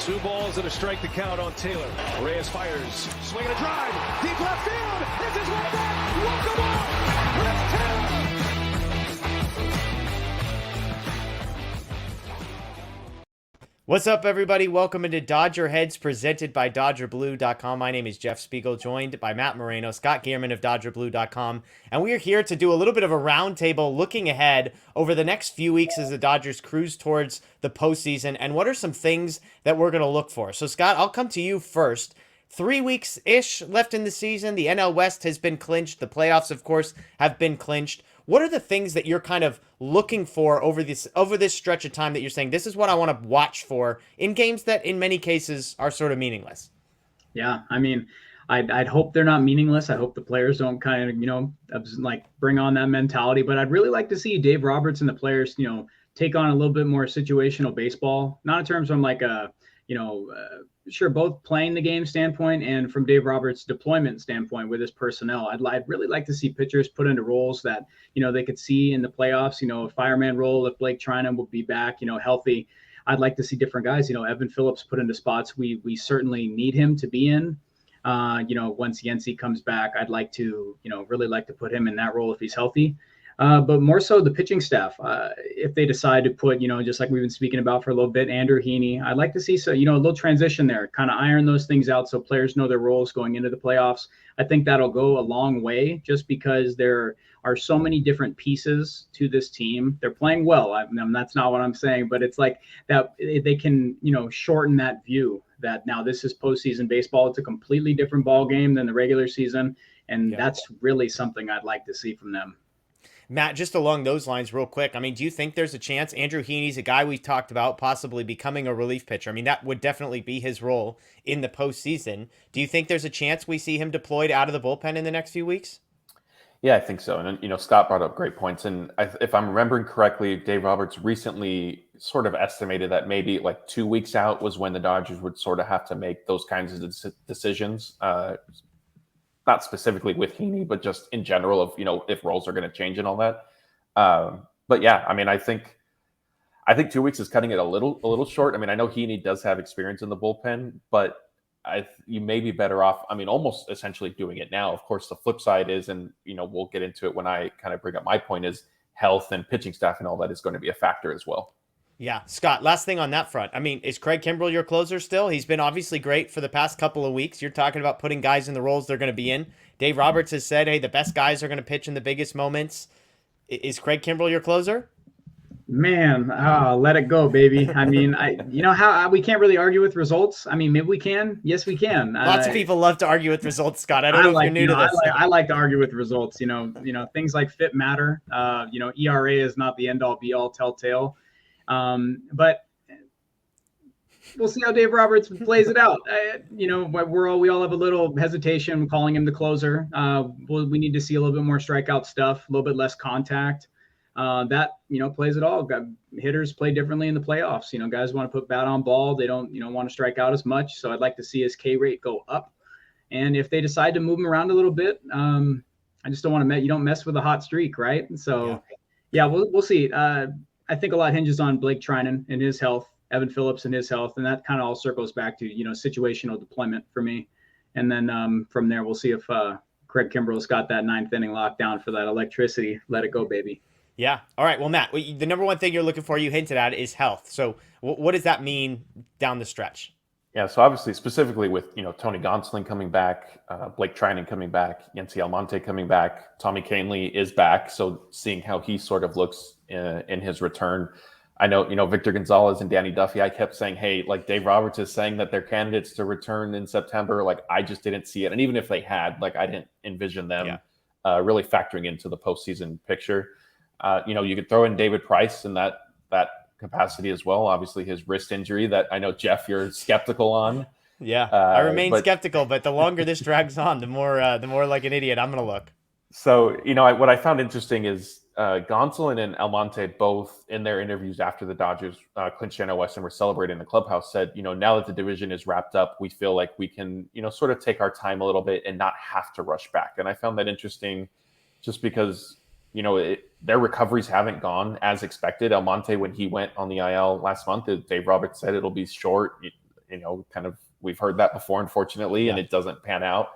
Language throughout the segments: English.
Two balls and a strike to count on Taylor. Reyes fires, swinging a drive, deep left field. This is one back. Welcome on. Let's Taylor. What's up, everybody? Welcome into DodgerHeads, presented by DodgerBlue.com. My name is Jeff Spiegel, joined by Matt Moreno, Scott Geirman of DodgerBlue.com, and we are here to do a little bit of a roundtable looking ahead over the next few weeks as the Dodgers cruise towards the postseason, and what are some things that we're going to look for. So, Scott, I'll come to you first. 3 weeks-ish left in the season. The NL West has been clinched. The playoffs, of course, have been clinched. What are the things that you're kind of looking for over this stretch of time that you're saying, this is what I want to watch for in games that in many cases are sort of meaningless? Yeah, I mean, I'd hope they're not meaningless. I hope the players don't kind of, like bring on that mentality. But I'd really like to see Dave Roberts and the players, take on a little bit more situational baseball, not in terms of like a, sure, both playing the game standpoint and from Dave Roberts' deployment standpoint with his personnel. I'd really like to see pitchers put into roles that, they could see in the playoffs, a fireman role if Blake Trinan will be back, healthy. I'd like to see different guys, Evan Phillips put into spots we certainly need him to be in. Once Yancey comes back, I'd like to, really like to put him in that role if he's healthy. But more so the pitching staff, if they decide to put, just like we've been speaking about for a little bit, Andrew Heaney, I'd like to see a little transition there, kind of iron those things out so players know their roles going into the playoffs. I think that'll go a long way just because there are so many different pieces to this team. They're playing well. That's not what I'm saying, but it's like that they can, shorten that view that now this is postseason baseball. It's a completely different ball game than the regular season. And that's really something I'd like to see from them. Matt, just along those lines real quick, do you think there's a chance Andrew Heaney's a guy we've talked about possibly becoming a relief pitcher? That would definitely be his role in the postseason. Do you think there's a chance we see him deployed out of the bullpen in the next few weeks? Yeah, I think so. And, Scott brought up great points. And if I'm remembering correctly, Dave Roberts recently sort of estimated that maybe like 2 weeks out was when the Dodgers would sort of have to make those kinds of decisions. Not specifically with Heaney, but just in general of, if roles are going to change and all that. But yeah, I think 2 weeks is cutting it a little short. I know Heaney does have experience in the bullpen, but you may be better off, almost essentially doing it now. Of course, the flip side is, and, we'll get into it when I kind of bring up my point, is health and pitching staff and all that is going to be a factor as well. Yeah. Scott, last thing on that front. Is Craig Kimbrell your closer still? He's been obviously great for the past couple of weeks. You're talking about putting guys in the roles they're going to be in. Dave Roberts has said, hey, the best guys are going to pitch in the biggest moments. Is Craig Kimbrell your closer? Man, let it go, baby. How we can't really argue with results. Maybe we can. Yes, we can. Lots of people love to argue with results, Scott. I don't know if you're new to this. I like to argue with results. Things like FIP matter. ERA is not the end all be all telltale. But we'll see how Dave Roberts plays it out. We all have a little hesitation calling him the closer. We need to see a little bit more strikeout stuff, a little bit less contact. That plays it all. Hitters play differently in the playoffs. Guys want to put bat on ball. They don't, want to strike out as much. So I'd like to see his K rate go up. And if they decide to move him around a little bit, I just don't want to you don't mess with a hot streak, right? So yeah, we'll see. I think a lot hinges on Blake Trinan and his health, Evan Phillips and his health, and that kind of all circles back to, situational deployment for me. And then from there, we'll see if Craig Kimbrell's got that ninth inning locked down for that electricity. Let it go, baby. Yeah. All right. Well, Matt, the number one thing you're looking for, you hinted at, is health. So what does that mean down the stretch? Yeah, so obviously, specifically with, Tony Gonsolin coming back, Blake Trinan coming back, Yency Almonte coming back, Tommy Kahnle is back. So seeing how he sort of looks in his return. I know, Victor Gonzalez and Danny Duffy, I kept saying, hey, like Dave Roberts is saying that they're candidates to return in September. Like, I just didn't see it. And even if they had, like, I didn't envision them really factoring into the postseason picture. You could throw in David Price in that capacity as well. Obviously, his wrist injury that I know, Jeff, you're skeptical on. Yeah, I remain skeptical, but the longer this drags on, the more like an idiot I'm going to look. So, what I found interesting is Gonsolin and Almonte both in their interviews after the Dodgers clinched NL West and were celebrating in the clubhouse said, now that the division is wrapped up, we feel like we can, sort of take our time a little bit and not have to rush back. And I found that interesting just because, their recoveries haven't gone as expected. Almonte, when he went on the IL last month, Dave Roberts said it'll be short. kind of we've heard that before, unfortunately, and it doesn't pan out.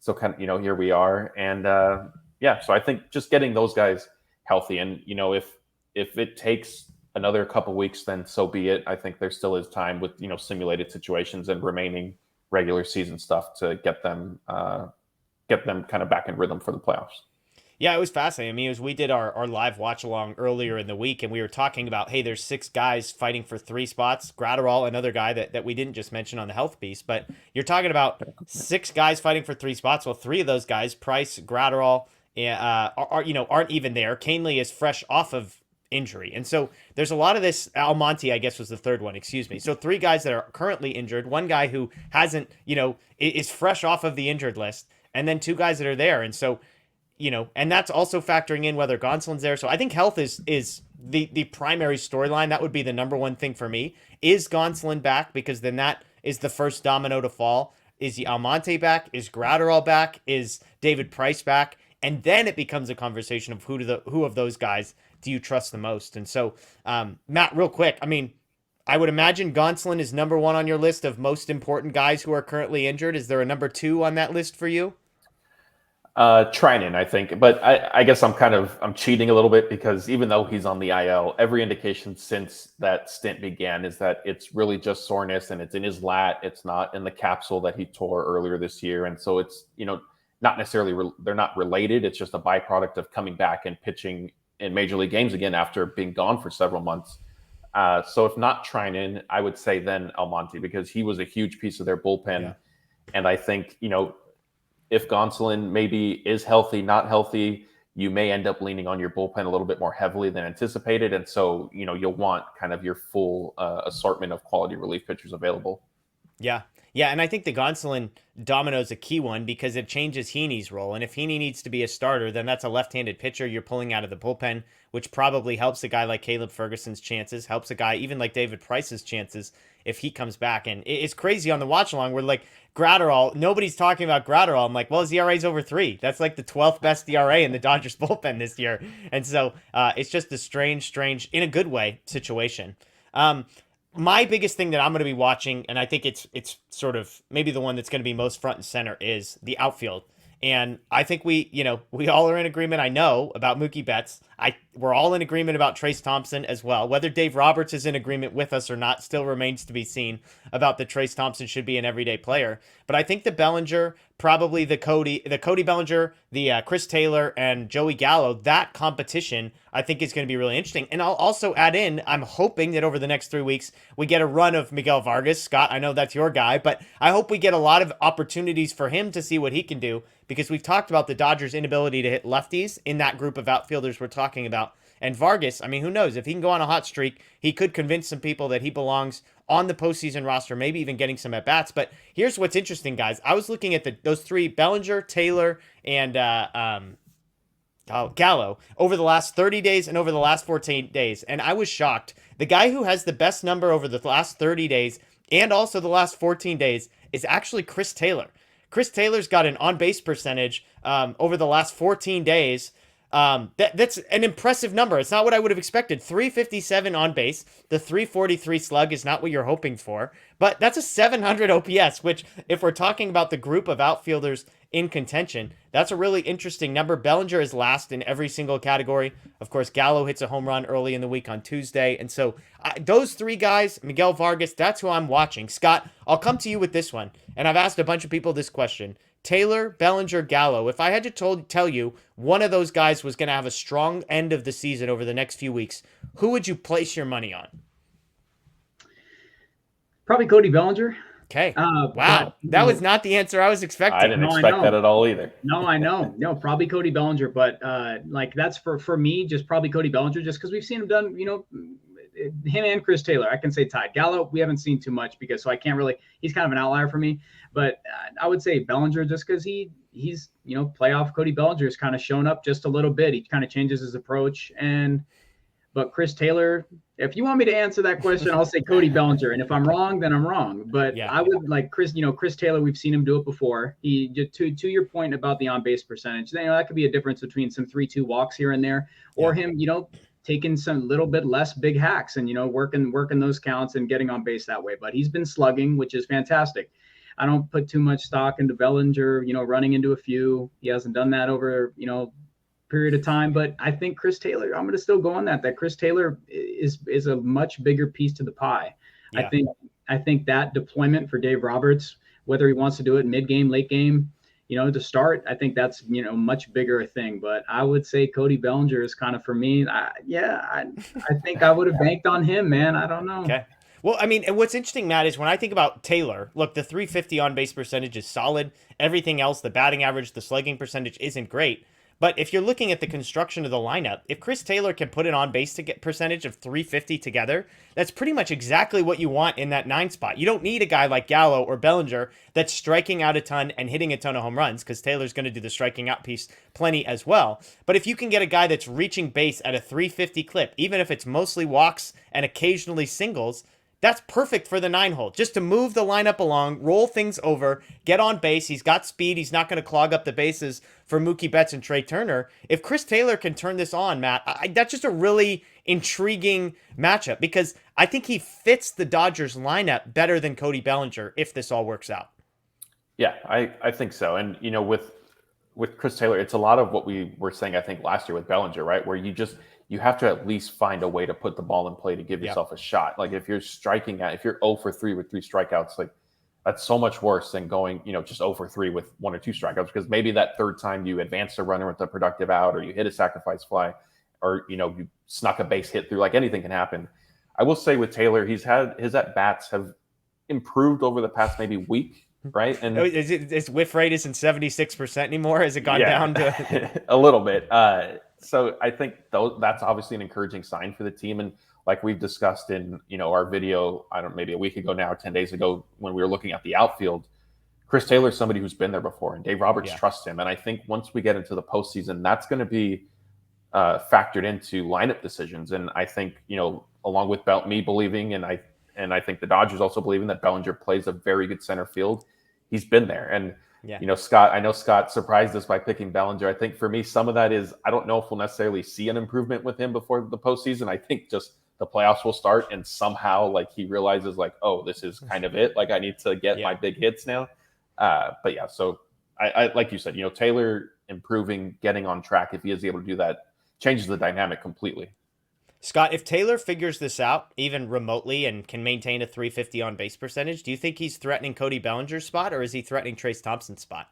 So kind of, here we are. And so I think just getting those guys healthy, and if it takes another couple weeks, then so be it. I think there still is time with simulated situations and remaining regular season stuff to get them kind of back in rhythm for the playoffs. Yeah, it was fascinating. I mean, as we did our live watch along earlier in the week, and we were talking about, hey, there's 6 guys fighting for 3 spots. Gratterall, another guy that we didn't just mention on the health piece, but you're talking about 6 guys fighting for 3 spots. Well, 3 of those guys, Price, Gratterall, aren't even there. Canely is fresh off of injury, and so there's a lot of this. Almonte, I guess, was the third one. Excuse me. So 3 guys that are currently injured, 1 guy who hasn't, is fresh off of the injured list, and then 2 guys that are there, and so. And that's also factoring in whether Gonsolin's there. So I think health is the primary storyline. That would be the number one thing for me. Is Gonsolin back? Because then that is the first domino to fall. Is Almonte back? Is Gratterall back? Is David Price back? And then it becomes a conversation of who of those guys do you trust the most? And so, Matt, real quick, I mean, I would imagine Gonsolin is number 1 on your list of most important guys who are currently injured. Is there a number 2 on that list for you? Trinan, I think, but I guess I'm cheating a little bit, because even though he's on the IL, every indication since that stint began is that it's really just soreness, and it's in his lat. It's not in the capsule that he tore earlier this year. And so it's, not necessarily, they're not related. It's just a byproduct of coming back and pitching in major league games again after being gone for several months. So if not Trinan, I would say then Almonte, because he was a huge piece of their bullpen. Yeah. And I think, if Gonsolin maybe is healthy, not healthy, you may end up leaning on your bullpen a little bit more heavily than anticipated. And so, you'll want kind of your full assortment of quality relief pitchers available. Yeah. Yeah, and I think the Gonsolin domino is a key one, because it changes Heaney's role. And if Heaney needs to be a starter, then that's a left-handed pitcher you're pulling out of the bullpen, which probably helps a guy like Caleb Ferguson's chances, helps a guy even like David Price's chances if he comes back. And it's crazy on the watch-along where, like, Gratterall, nobody's talking about Gratterall. I'm like, well, his ERA's over 3. That's like the 12th best ERA in the Dodgers bullpen this year. And so it's just a strange, in a good way, situation. My biggest thing that I'm going to be watching, and I think it's sort of maybe the one that's going to be most front and center, is the outfield. And I think we all are in agreement, I know, about Mookie Betts. We're all in agreement about Trayce Thompson as well. Whether Dave Roberts is in agreement with us or not still remains to be seen about that Trayce Thompson should be an everyday player. But I think the Bellinger, probably the Cody Bellinger, the Chris Taylor, and Joey Gallo, that competition, I think is going to be really interesting. And I'll also add in, I'm hoping that over the next 3 weeks, we get a run of Miguel Vargas. Scott, I know that's your guy, but I hope we get a lot of opportunities for him to see what he can do, because we've talked about the Dodgers' inability to hit lefties in that group of outfielders we're talking about. And Vargas, I mean, who knows? If he can go on a hot streak, he could convince some people that he belongs on the postseason roster, maybe even getting some at-bats. But here's what's interesting, guys. I was looking at those 3, Bellinger, Taylor, and Gallo, over the last 30 days and over the last 14 days, and I was shocked. The guy who has the best number over the last 30 days and also the last 14 days is actually Chris Taylor. Chris Taylor's got an on-base percentage over the last 14 days. That's an impressive number. It's not what I would have expected. 357 on base. The 343 slug is not what you're hoping for, but that's a 700 OPS, which, if we're talking about the group of outfielders in contention, that's a really interesting number. Bellinger is last in every single category. Of course, Gallo hits a home run early in the week on Tuesday. And so those 3 guys, Miguel Vargas, that's who I'm watching. Scott, I'll come to you with this one. And I've asked a bunch of people this question. Taylor, Bellinger, Gallo. If I had to tell you one of those guys was going to have a strong end of the season over the next few weeks, who would you place your money on? Probably Cody Bellinger. Okay. Wow. That was not the answer I was expecting. I didn't expect that at all either. No, I know. No, probably Cody Bellinger. But that's for me, just probably Cody Bellinger, just because we've seen him done, him and Chris Taylor, I can say tied. Gallo, we haven't seen too much, because so I can't really, he's kind of an outlier for me. But I would say Bellinger, just because he's playoff Cody Bellinger has kind of shown up just a little bit. He kind of changes his approach. But Chris Taylor, if you want me to answer that question, I'll say Cody Bellinger. And if I'm wrong, then I'm wrong. But yeah. I would like Chris Taylor. We've seen him do it before. He just to your point about the on base percentage, that could be a difference between some 3-2 walks here and there, or him, taking some little bit less big hacks and, working those counts and getting on base that way. But he's been slugging, which is fantastic. I don't put too much stock into Bellinger, running into a few. He hasn't done that over, period of time. But I think Chris Taylor, I'm going to still go on that Chris Taylor is a much bigger piece to the pie. Yeah. I think that deployment for Dave Roberts, whether he wants to do it mid-game, late game, to start, I think that's, much bigger a thing. But I would say Cody Bellinger is kind of, for me, I think I would have banked on him, man. I don't know. Okay. Well, I mean, and what's interesting, Matt, is when I think about Taylor, look, the 350 on-base percentage is solid. Everything else, the batting average, the slugging percentage isn't great. But if you're looking at the construction of the lineup, if Chris Taylor can put an on-base percentage of 350 together, that's pretty much exactly what you want in that 9 spot. You don't need a guy like Gallo or Bellinger that's striking out a ton and hitting a ton of home runs, because Taylor's going to do the striking out piece plenty as well. But if you can get a guy that's reaching base at a 350 clip, even if it's mostly walks and occasionally singles, that's perfect for the 9 hole, just to move the lineup along, roll things over, get on base. He's got speed. He's not going to clog up the bases for Mookie Betts and Trey Turner. If Chris Taylor can turn this on, Matt, that's just a really intriguing matchup, because I think he fits the Dodgers lineup better than Cody Bellinger if this all works out. Yeah, I think so. And, with Chris Taylor, it's a lot of what we were saying, I think, last year with Bellinger, right? Where you have to at least find a way to put the ball in play to give yourself a shot. Like if you're 0 for 3 with 3 strikeouts, like that's so much worse than going, just 0 for 3 with 1 or 2 strikeouts, because maybe that third time you advance a runner with a productive out, or you hit a sacrifice fly, or, you snuck a base hit through, like anything can happen. I will say with Taylor, his at-bats have improved over the past maybe week, right? And his whiff rate isn't 76% anymore. Has it gone down to a little bit? So I think that's obviously an encouraging sign for the team. And like we've discussed in, our video, maybe a week ago now, 10 days ago, when we were looking at the outfield, Chris Taylor is somebody who's been there before, and Dave Roberts trusts him. And I think once we get into the postseason, that's going to be factored into lineup decisions. And I think, along with me believing, and I think the Dodgers also believing that Bellinger plays a very good center field, he's been there. And Scott, I know Scott surprised us by picking Bellinger. I think for me, some of that is, I don't know if we'll necessarily see an improvement with him before the postseason. I think just the playoffs will start, and somehow like he realizes like, oh, this is kind of it. Like I need to get my big hits now. But yeah, so I like you said, Taylor improving, getting on track, if he is able to do that, changes the dynamic completely. Scott, if Taylor figures this out, even remotely, and can maintain a 350 on base percentage, do you think he's threatening Cody Bellinger's spot, or is he threatening Trace Thompson's spot?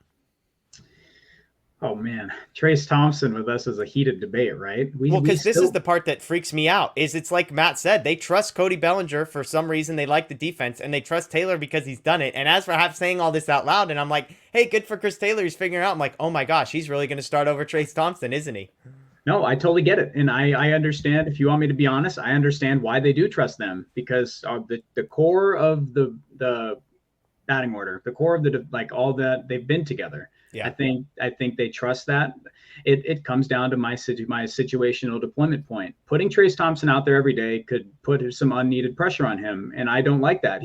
Oh, man. Trace Thompson with us is a heated debate, right? Because this is the part that freaks me out, is it's like Matt said, they trust Cody Bellinger for some reason. They like the defense, and they trust Taylor because he's done it. And as for saying all this out loud, and I'm like, hey, good for Chris Taylor, he's figuring it out. I'm like, oh my gosh, he's really going to start over Trace Thompson, isn't he? No, I totally get it. And I understand, if you want me to be honest, I understand why they do trust them, because the core of the batting order, the core of all that they've been together. Yeah. I think they trust that. It comes down to my situational deployment point. Putting Trace Thompson out there every day could put some unneeded pressure on him. And I don't like that.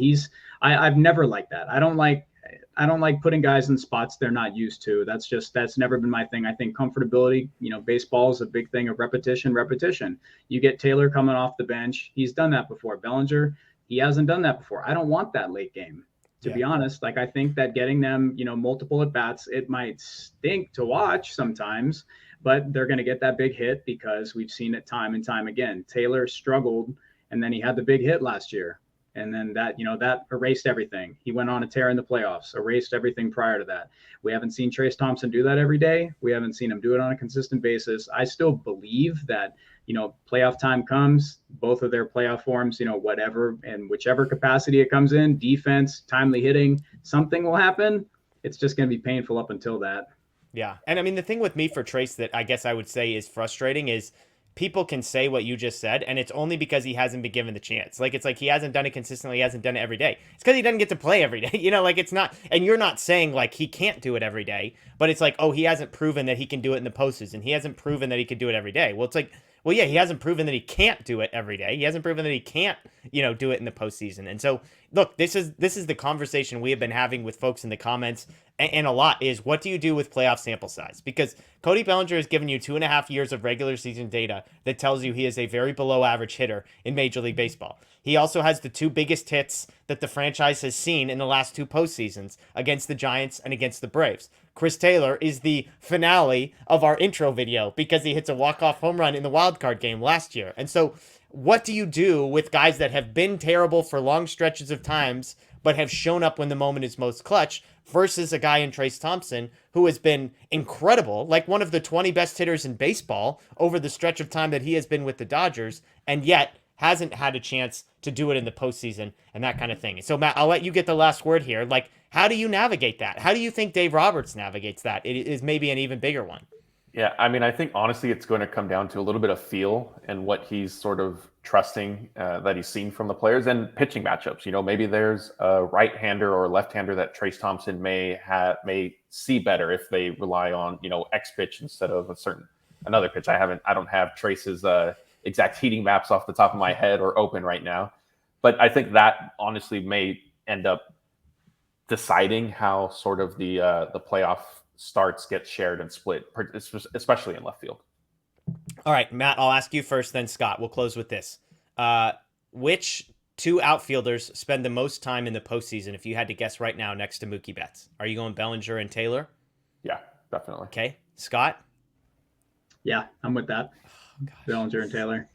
I've never liked that. I don't like putting guys in spots they're not used to. That's never been my thing. I think comfortability, baseball is a big thing of repetition. You get Taylor coming off the bench. He's done that before. Bellinger, he hasn't done that before. I don't want that late game, to be honest. Like, I think that getting them, multiple at bats, it might stink to watch sometimes, but they're going to get that big hit, because we've seen it time and time again. Taylor struggled, and then he had the big hit last year. And then that erased everything. He went on a tear in the playoffs, erased everything prior to that. We haven't seen Trace Thompson do that every day. We haven't seen him do it on a consistent basis. I still believe that, playoff time comes, both of their playoff forms, whatever, and whichever capacity it comes in, defense, timely hitting, something will happen. It's just going to be painful up until that. Yeah. And I mean, the thing with me for Trace that I guess I would say is frustrating is, people can say what you just said, and it's only because he hasn't been given the chance. Like, it's like he hasn't done it consistently. He hasn't done it every day. It's because he doesn't get to play every day. It's not, and you're not saying like he can't do it every day, but it's like, oh, he hasn't proven that he can do it in the postseason. He hasn't proven that he can do it every day. Well, it's like, Well, yeah, he hasn't proven that he can't do it every day. He hasn't proven that he can't, do it in the postseason. And so, look, this is the conversation we have been having with folks in the comments, and a lot is, what do you do with playoff sample size? Because Cody Bellinger has given you 2.5 years of regular season data that tells you he is a very below average hitter in Major League Baseball. He also has the two biggest hits that the franchise has seen in the last two postseasons, against the Giants and against the Braves. Chris Taylor is the finale of our intro video because he hits a walk-off home run in the wild card game last year. And so what do you do with guys that have been terrible for long stretches of times but have shown up when the moment is most clutch, versus a guy in Trayce Thompson who has been incredible, like one of the 20 best hitters in baseball over the stretch of time that he has been with the Dodgers, and yet hasn't had a chance to do it in the postseason and that kind of thing. So, Matt, I'll let you get the last word here. Like, how do you navigate that? How do you think Dave Roberts navigates that? It is maybe an even bigger one. Yeah, I mean, I think honestly it's going to come down to a little bit of feel and what he's sort of trusting that he's seen from the players, and pitching matchups. Maybe there's a right-hander or a left-hander that Trayce Thompson may see better if they rely on, X pitch instead of another pitch. I don't have Trace's exact heating maps off the top of my head or open right now, but I think that honestly may end up deciding how sort of the playoff starts get shared and split, especially in left field. All right, Matt, I'll ask you first, then Scott. We'll close with this. Which two outfielders spend the most time in the postseason, if you had to guess right now, next to Mookie Betts? Are you going Bellinger and Taylor? Yeah, definitely. Okay. Scott? Yeah, I'm with that. Oh, Bellinger and Taylor.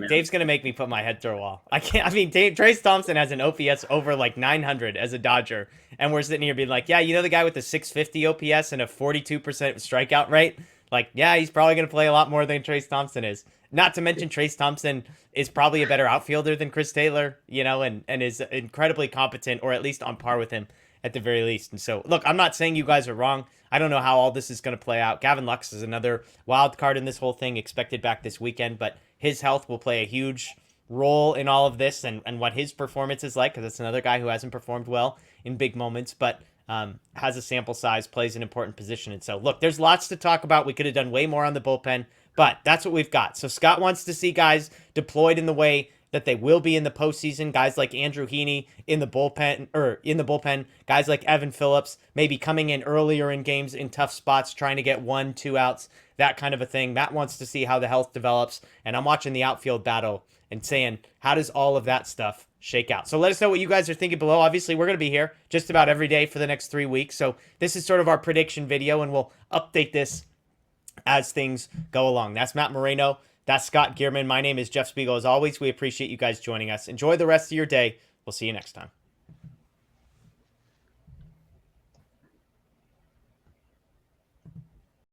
Dave's going to make me put my head through a wall. I can't. I mean, Trayce Thompson has an OPS over like 900 as a Dodger, and we're sitting here being like, yeah, the guy with the 650 OPS and a 42% strikeout rate? Like, yeah, he's probably going to play a lot more than Trayce Thompson is. Not to mention Trayce Thompson is probably a better outfielder than Chris Taylor, and is incredibly competent, or at least on par with him at the very least. And so, look, I'm not saying you guys are wrong. I don't know how all this is going to play out. Gavin Lux is another wild card in this whole thing, expected back this weekend, but his health will play a huge role in all of this, and what his performance is like, because it's another guy who hasn't performed well in big moments, but has a sample size, plays an important position. And so, look, there's lots to talk about. We could have done way more on the bullpen, but that's what we've got. So Scott wants to see guys deployed in the way that they will be in the postseason. Guys like Andrew Heaney in the bullpen, guys like Evan Phillips, maybe coming in earlier in games in tough spots, trying to get 1-2 outs, that kind of a thing. Matt wants to see how the health develops, and I'm watching the outfield battle and saying, how does all of that stuff shake out? So let us know what you guys are thinking below. Obviously, we're going to be here just about every day for the next 3 weeks. So this is sort of our prediction video, and we'll update this as things go along. That's Matt Moreno. That's Scott Geirman. My name is Jeff Spiegel. As always, we appreciate you guys joining us. Enjoy the rest of your day. We'll see you next time.